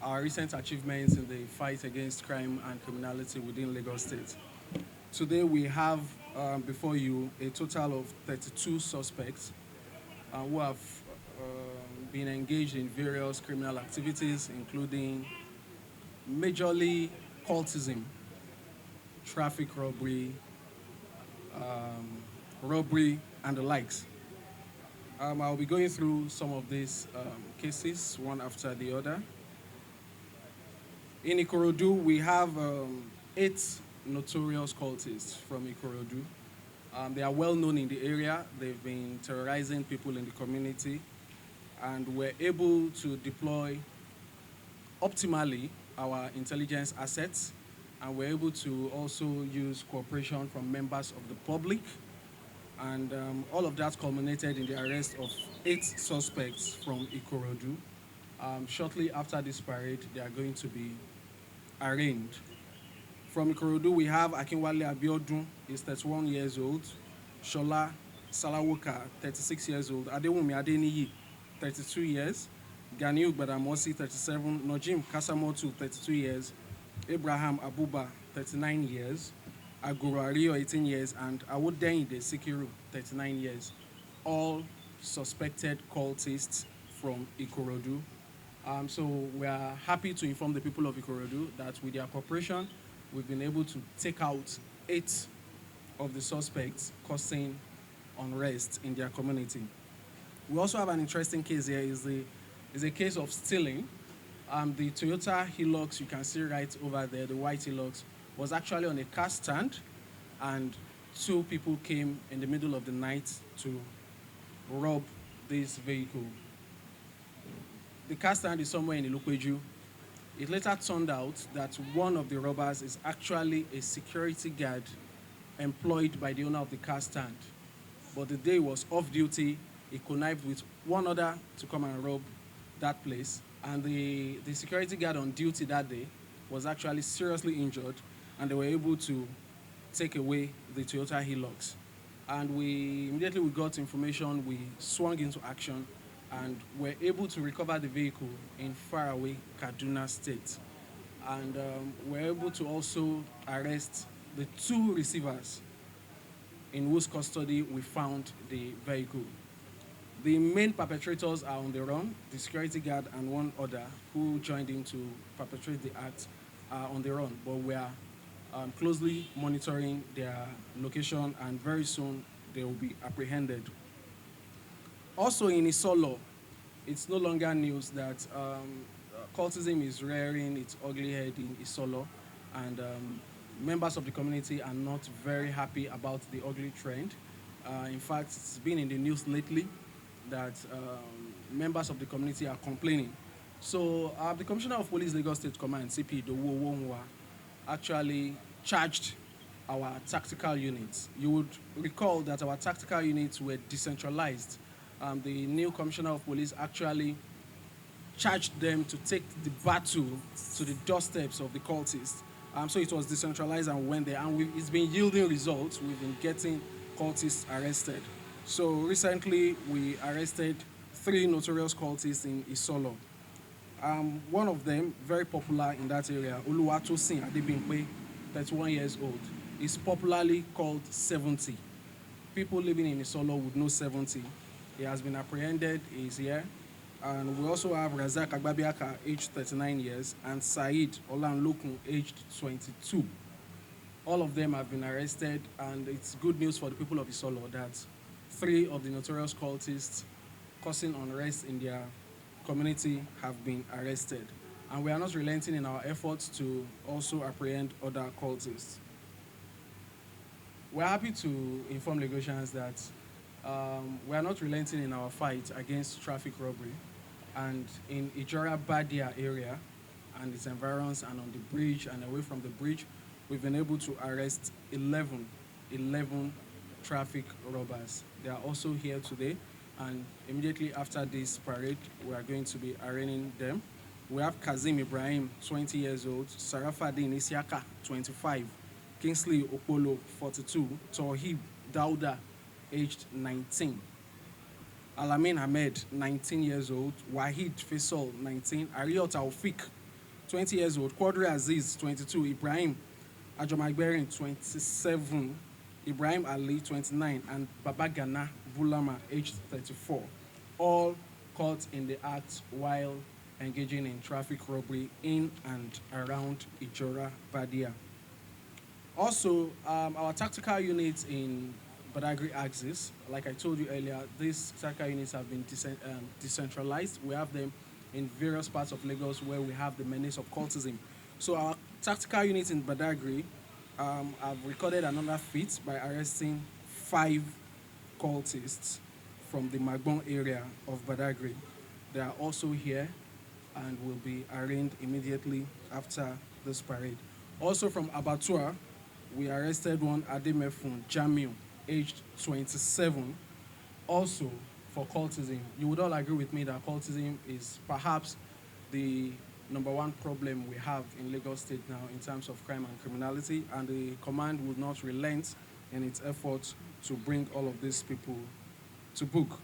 our recent achievements in the fight against crime and criminality within Lagos State. Today we have before you a total of 32 suspects who have been engaged in various criminal activities, including majorly cultism, traffic robbery, and the likes. I'll be going through some of these cases one after the other. In Ikorodu, we have 8 notorious cultists from Ikorodu. They are well known in the area. They've been terrorizing people in the community, and we're able to deploy optimally our intelligence assets, and we're able to also use cooperation from members of the public, and all of that culminated in the arrest of 8 suspects from Ikorodu. Shortly after this parade, they are going to be arraigned. From Ikorodu, we have Akinwale Abiodun, he's 31 years old. Shola Salawoka, 36 years old. Adewumi Adeniyi, 32 years. Ganiu Badamosi, 37. Nojim Kasamotu, 32 years. Abraham Abuba, 39 years. Aguro Ario, 18 years. And Awodeinde Sikiru, 39 years. All suspected cultists from Ikorodu. So we are happy to inform the people of Ikorodu that with their cooperation, we've been able to take out 8 of the suspects causing unrest in their community. We also have an interesting case here. Is a case of stealing. The Toyota Hilux, you can see right over there, the white Hilux, was actually on a car stand, and 2 people came in the middle of the night to rob this vehicle. The car stand is somewhere in Ilukweju. It later turned out that one of the robbers is actually a security guard employed by the owner of the car stand. But the day he was off duty, he connived with one other to come and rob that place. And the security guard on duty that day was actually seriously injured, and they were able to take away the Toyota Hilux. And we immediately got information, we swung into action, and were able to recover the vehicle in faraway Kaduna State. And we're able to also arrest the 2 receivers in whose custody we found the vehicle. The main perpetrators are on the run. The security guard and one other who joined in to perpetrate the act are on the run, but we are closely monitoring their location, and very soon they will be apprehended. Also in Isolo, it's no longer news that cultism is rearing its ugly head in Isolo, and members of the community are not very happy about the ugly trend. In fact, it's been in the news lately that members of the community are complaining. So the Commissioner of Police Lagos State Command, CP Dowo Wonwa, actually charged our tactical units. You would recall that our tactical units were decentralized. The new Commissioner of Police actually charged them to take the battle to the doorsteps of the cultists. So it was decentralized and went there, and it's been yielding results. We've been getting cultists arrested. So recently we arrested 3 notorious cultists in Isolo. One of them, very popular in that area, Oluwatosin Adebimpe, 31 years old, is popularly called 70. People living in Isolo would know 70. He has been apprehended, he is here. And we also have Razak Agbabiaka, aged 39 years, and Said Olanlokun, aged 22. All of them have been arrested, and it's good news for the people of Isolo that 3 of the notorious cultists causing unrest in their community have been arrested. And we are not relenting in our efforts to also apprehend other cultists. We're happy to inform Lagosians that we are not relenting in our fight against traffic robbery. And in Ijora Badia area and its environs, and on the bridge and away from the bridge, we've been able to arrest 11 traffic robbers. They are also here today, and immediately after this parade, we are going to be arraigning them. We have Kazim Ibrahim, 20 years old, Sarafadin Isiaka, 25, Kingsley Okpolo, 42, Tohib Dauda, aged 19. Alamin Ahmed, 19 years old, Wahid Faisal, 19, Ariot Taufik, 20 years old. Quadri Aziz, 22. Ibrahim Ajomagberin, 27. Ibrahim Ali, 29. And Baba Gana Bulama, aged 34. All caught in the act while engaging in traffic robbery in and around Ijora Badia. Also, our tactical units in Badagry axis, like I told you earlier, these tactical units have been decentralized. We have them in various parts of Lagos where we have the menace of cultism. So our tactical units in Badagry have recorded another feat by arresting 5 cultists from the Magbon area of Badagry. They are also here and will be arraigned immediately after this parade. Also from Abattoir, we arrested one Ademefun Jamiu, aged 27, also for cultism. You would all agree with me that cultism is perhaps the number one problem we have in Lagos State now in terms of crime and criminality, and the command would not relent in its efforts to bring all of these people to book.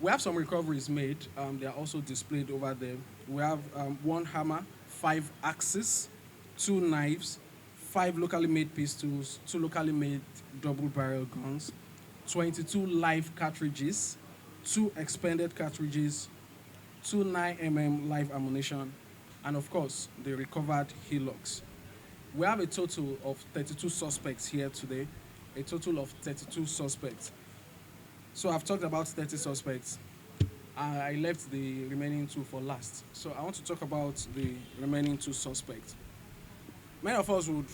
We have some recoveries made. They are also displayed over there. We have 1 hammer, 5 axes, 2 knives, 5 locally made pistols, 2 locally made double barrel guns, 22 live cartridges, 2 expended cartridges, 2 9mm live ammunition, and of course, the recovered hillocks. We have a total of 32 suspects here today, a total of 32 suspects. So I've talked about 30 suspects. I left the remaining 2 for last. So I want to talk about the remaining 2 suspects. Many of us would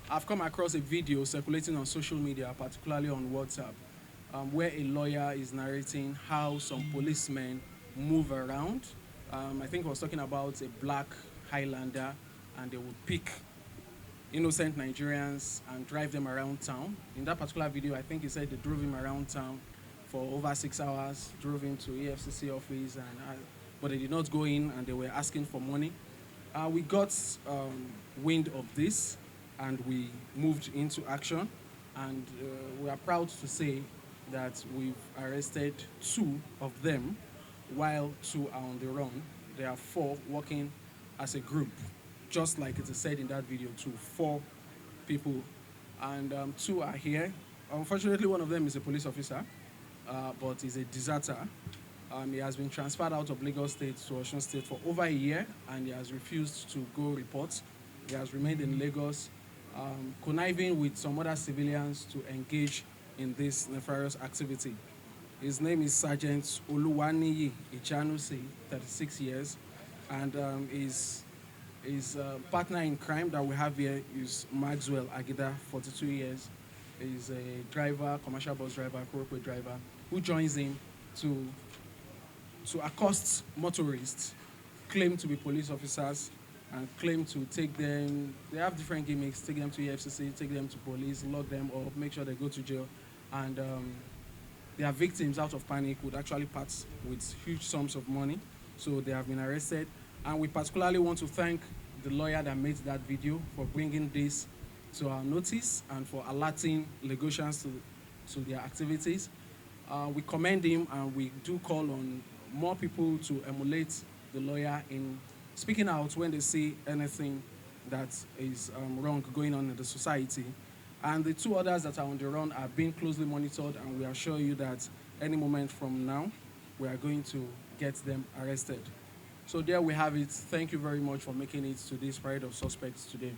have come across a video circulating on social media, particularly on WhatsApp, where a lawyer is narrating how some policemen move around. I think I was talking about a black Highlander, and they would pick innocent Nigerians and drive them around town. In that particular video, I think he said they drove him around town for over 6 hours, drove him to EFCC office, but they did not go in, and they were asking for money. We got wind of this, and we moved into action, and we are proud to say that we've arrested 2 of them, while 2 are on the run. There are 4 working as a group, just like it is said in that video too. 4 people, and 2 are here. Unfortunately, one of them is a police officer, but he's a deserter. He has been transferred out of Lagos State to Osun State for over a year, and he has refused to go report. He has remained in Lagos, conniving with some other civilians to engage in this nefarious activity. His name is Sergeant Oluwaniyi Ichanusi, 36 years, and his partner in crime that we have here is Maxwell Agida, 42 years. He's a driver, commercial bus driver, corporate driver, who joins him to accost motorists, claim to be police officers, and claim to take them. They have different gimmicks: take them to EFCC, take them to police, lock them up, make sure they go to jail, and their victims, out of panic, would actually part with huge sums of money. So they have been arrested, and we particularly want to thank the lawyer that made that video for bringing this to our notice and for alerting Lagosians to their activities. We commend him, and we do call on more people to emulate the lawyer in speaking out when they see anything that is wrong going on in the society. And the 2 others that are on the run are being closely monitored, and we assure you that any moment from now, we are going to get them arrested. So there we have it. Thank you very much for making it to this parade of suspects today.